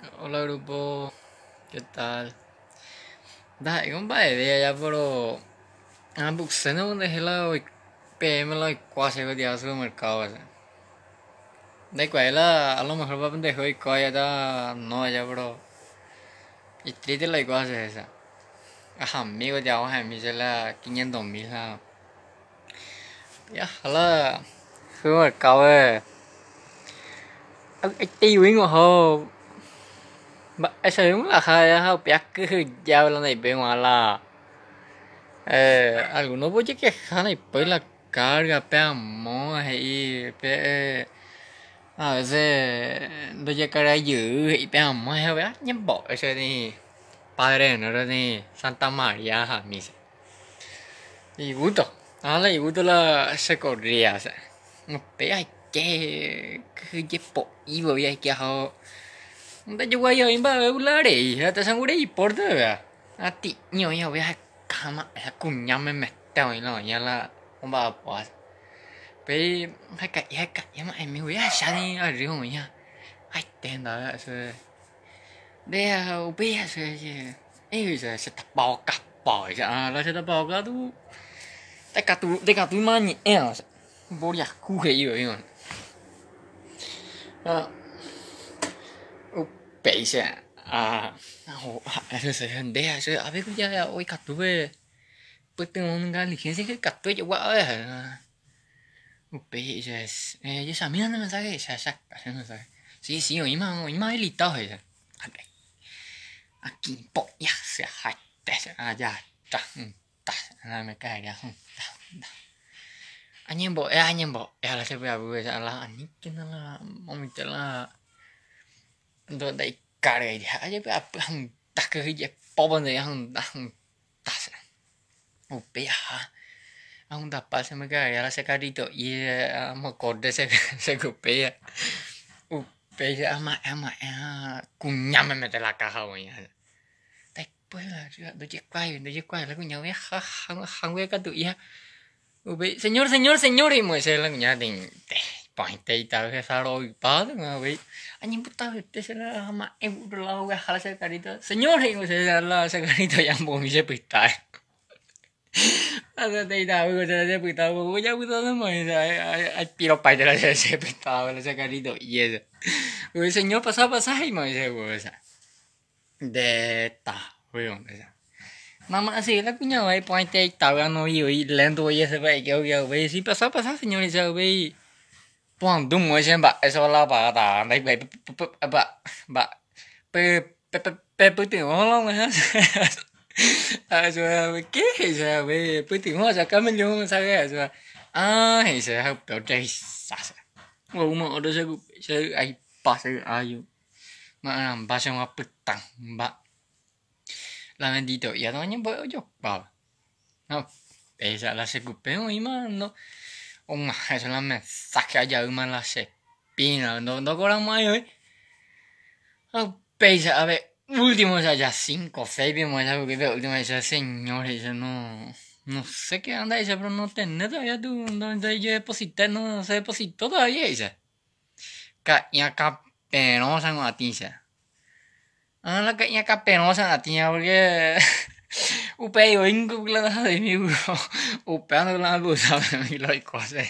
Hola grupo, ¿qué tal? Dai, compadre, de allá pero você não deixa lá o PM lá quase que dia supermercado ese. De cuál a lo mejor va a pendejo y coya da no allá pero y triste la cosa esa. Ajá, amigo ya vamos a mí se la 500.000 la. Ya, la supermercado cái tiêu của họ ese đúng là hay ha biết cái giao là này bên ngoài là algunos voy a quejar y pues la carga, pega mo y pe a veces doy a cara y pega mo hay vea nhắm bỏ ese ni padre no era ni Santa María ha misa y gusto y gusto la se corría o sea no pe hay que po y voy a que ho nda yo voy a ir ba hablar y hasta sangure y por de vea a ti ño vea cama cùng nhau mới mệt tao nó nhà là ông bà bỏ bây hai cậy mà em mới sao đi ở riêng mình nha hai tên đó là sự đây là bây giờ ấy giờ sẽ tập bỏ ra là sẽ tập bỏ cả tu tất cả tu mà nhỉ em bố ya khu hệ rồi mà à bây giờ hồ sẽ đây là sẽ ở bên cái giờ ôi cả tu về bữa từng ngày liền sẽ cái cắt tôi cho quá ấy bây giờ ya sabía no me sabe ya no sabe sí sí hoy más elitado es aquí po ya se hay ya ta ta na me cae ya anh em bộ là sẽ bây giờ là anh cái nó là mong chờ là tôi đây cả đấy hả chứ bây giờ hàng ta cái gì bao bao nhiêu hàng ta bây giờ ông tập ba se me cae la sacarito y me acordé se copia upea ama cuña me mete la caja güey después de quay la cuña ve hang ve cái tụi ya señor y me se la cuña de point y tal que sa rồi pa mà vậy anh em puta te se la ama em la voy a la sacarito señor y me se la sacarito ya mo mi se pita Ada tay tao ko sa pita ko ya puta na mo ay piro pa de la se pita la sacarito y eso uy señor pasa y mo se cosa de ta weón esa mamá así la cuña vai point tay tao no y lento y ese vai que ve si pasa señor ese ve pon dum mo se ba eso la ba ta dai ba pe tự lo mà rồi cái giờ về bữa tiệc hoa sao cá mình vô sao cái rồi thì sẽ học biểu trì sao ngủ mà ở đó sẽ ai ba sẽ ai vô mà làm ba xong học bực tăng ba làm anh đi tới giờ nó nhớ bữa chụp vào không bây giờ là sẽ cụp béo ấy mà nó ông mà hay làm mẹ sạc cả giờ mà là sẽ pin là nó có lắm mấy ấy bây giờ về último, o sea, ya 5, 6 vimos esa porque la última esa señor, esa no sé qué anda esa, pero no tenés todavía tú, donde yo deposité, no se depositó todavía esa. Caña penosa con la tiza. La caña penosa la tiza porque upeo ingo la de mi upeando la luz, y lo hay cosas.